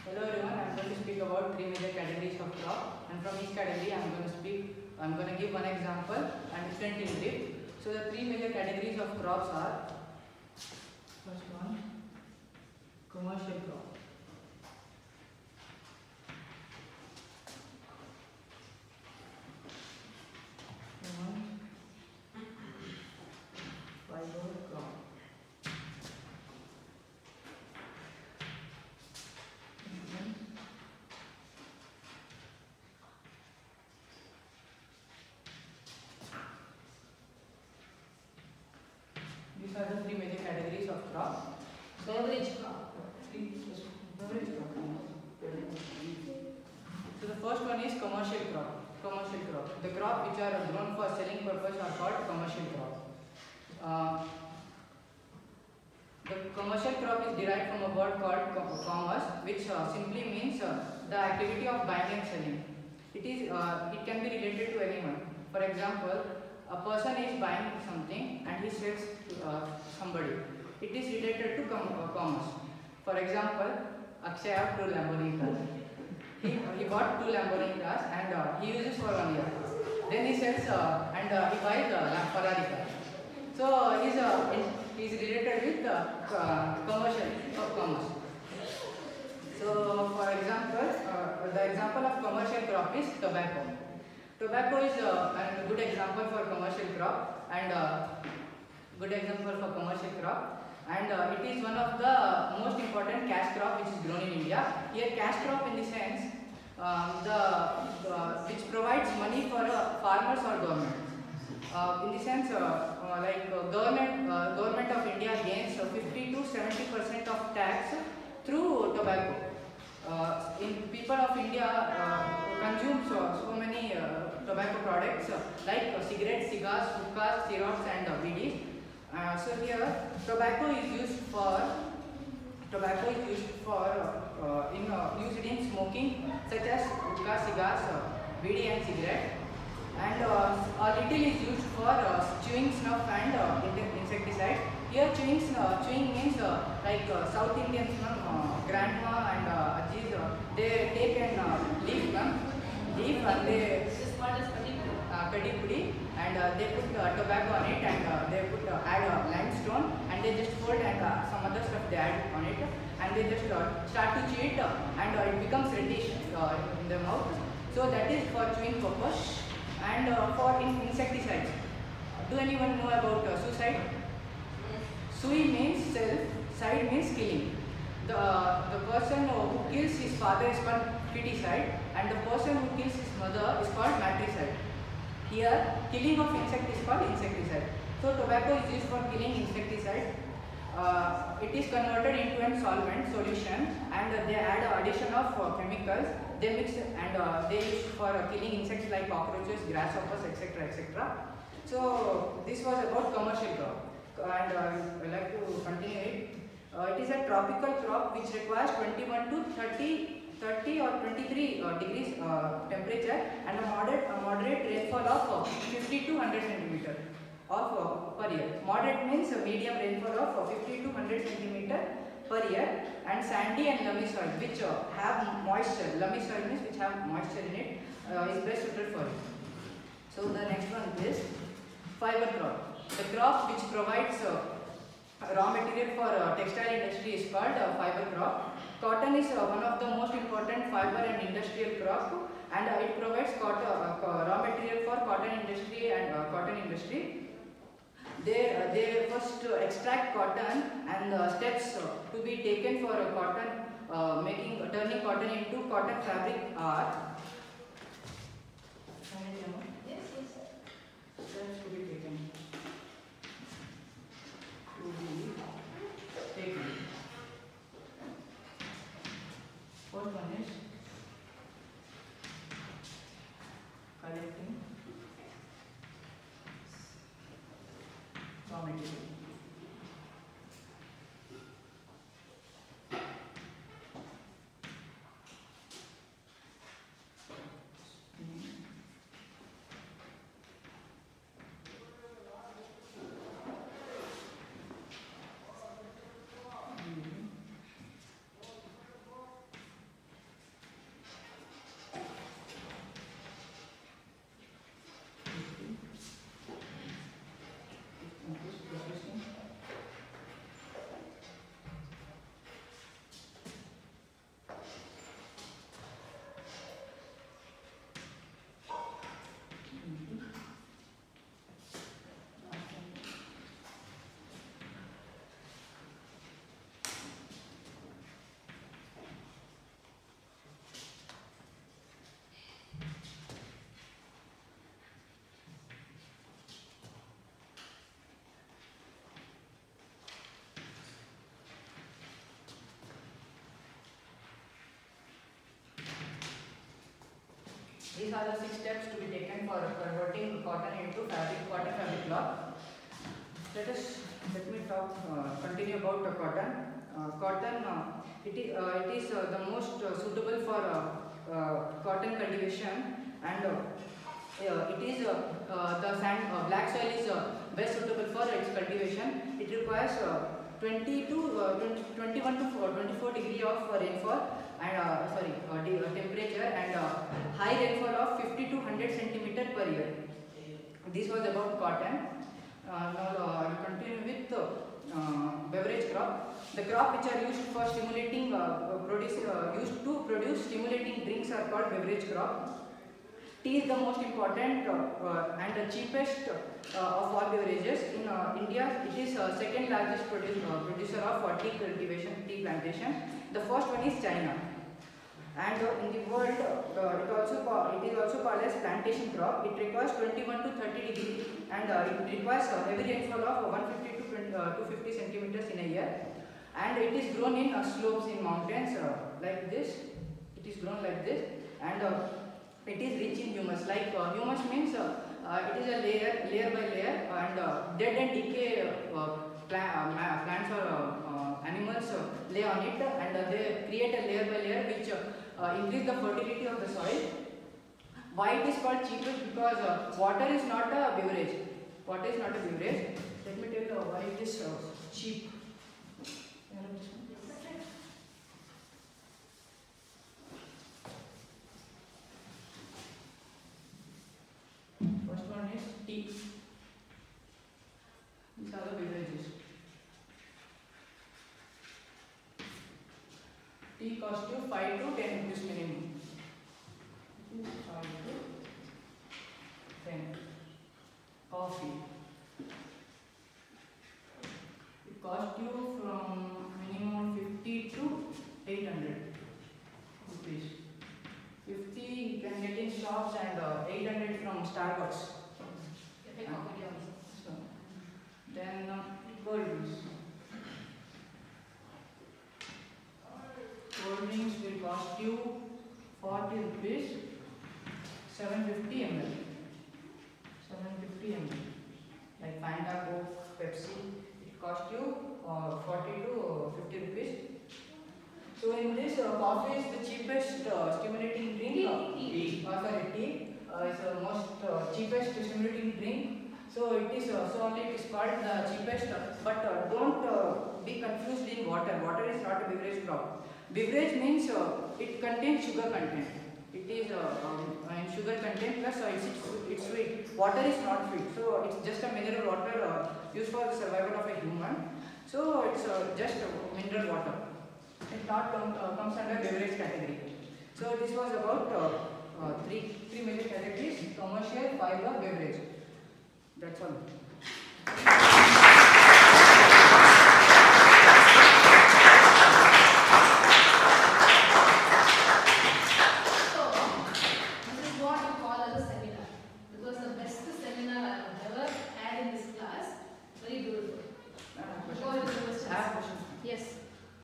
Hello everyone, I am going to speak about three major categories of crop, and from each category I am going to give one example and explain in brief. So the three major categories of crops are: first one, commercial crop. Second, fiber crop. These are the three major categories of crop. Beverage crop. Beverage crop. So the first one is commercial crop. Commercial crop. The crop which are grown for selling purpose are called commercial crop. The commercial crop is derived from a word called commerce, which simply means the activity of buying and selling. It can be related to anyone. For example, a person is buying something and he sells to somebody. It is related to commerce. For example, Akshay have two Lamborghini cars. He bought two Lamborghini cars and he uses for 1 year. Then he sells and he buys a Ferrari car. So he's related with commerce. So for example, the example of commercial crop is tobacco. Tobacco is a good example for commercial crop and it is one of the most important cash crop which is grown in India. Here cash crop in the sense which provides money for farmers or government. In the sense government of India gains 50 to 70% of tax through tobacco. People of India consume so many tobacco products like cigarettes, cigars, hookahs, syrups and BDs. So here tobacco is used used in smoking such as hookah, cigars, BD and cigarette. And a little is used for chewing snuff and insecticide. Here chewing means like South Indians, grandma and ajis, they take an leaf and they This is called as kadi pudi and they put tobacco on it and they add limestone and they just fold and some other stuff they add on it and they just start to chew it and it becomes reddish in the mouth. So that is for chewing purpose. And for insecticides, do anyone know about suicide? Sui means self, side means killing. The person who kills his father is called feticide and the person who kills his mother is called matricide. Here, killing of insect is called insecticide. So tobacco is used for killing insecticide. It is converted into a solvent solution and they add addition of chemicals. They mix and they use for killing insects like cockroaches, grasshoppers, etc. etc. So this was about commercial crop and I would like to continue it. It is a tropical crop which requires 21 to 30 or 23 degrees temperature and a moderate rainfall of 50 to 100 centimeter per year. Moderate means a medium rainfall of 50 to 100 centimeter per year and sandy and loamy soil which have moisture. Loamy soil means which have moisture in it is best suited for it. So the next one is fiber crop. The crop which provides raw material for textile industry is called fiber crop. Cotton is one of the most important fiber and industrial crop and it provides raw material for cotton industry and cotton industry. They first extract cotton and steps to be taken for cotton, turning cotton into cotton fabric are steps to be taken. First one is collecting raw material. These are the 6 steps to be taken for converting cotton into cotton fabric cloth. Let me talk continue about cotton. Cotton it is the most suitable for cotton cultivation, and it is black soil is best suitable for its cultivation. It requires 21 to 24 degree of rainfall and temperature, and high rainfall of 50 to 100 centimeter per year. This was about cotton. Now I will continue with beverage crop. The crop which are used for stimulating used to produce stimulating drinks are called beverage crop. Tea is the most important and the cheapest of all beverages. In India, it is second largest producer of tea plantation. The first one is China. And in the world, it is also called as plantation crop. It requires 21 to 30 degree, and it requires heavy rainfall of 150 to 250 centimeters in a year. And it is grown in slopes in mountains like this. It is grown like this, and it is rich in humus. Like humus means it is a layer by layer, and dead and decay plants or animals lay on it, and they create a layer by layer which increase the fertility of the soil. Why it is called cheapest? Because water is not a beverage. Water is not a beverage. Let me tell you why it is cheap. First one is tea. These are the beverages. Tea costs you 5 to 10 rupees minimum. 5 to 10. Coffee. It costs you from minimum 50 to 800 rupees. 50 you can get in shops, and 800 from Starbucks. Then cold drinks. Cold drinks will cost you 40 rupees, 750 ml. 750 ml. Like Fanta, Coke, Pepsi, it costs you 40 to 50 rupees. So in this, coffee is the cheapest stimulating drink. Tea. Tea is the most cheapest stimulating drink. So it is only it is called the cheapest. But don't be confused in water. Water is not a beverage crop. Beverage means it contains sugar content. It is in sugar content plus it's sweet. Water is not sweet. So it's just a mineral water used for the survival of a human. So it's just mineral water. It not comes under beverage category. So this was about three major categories: commercial, fiber, beverage. That's all.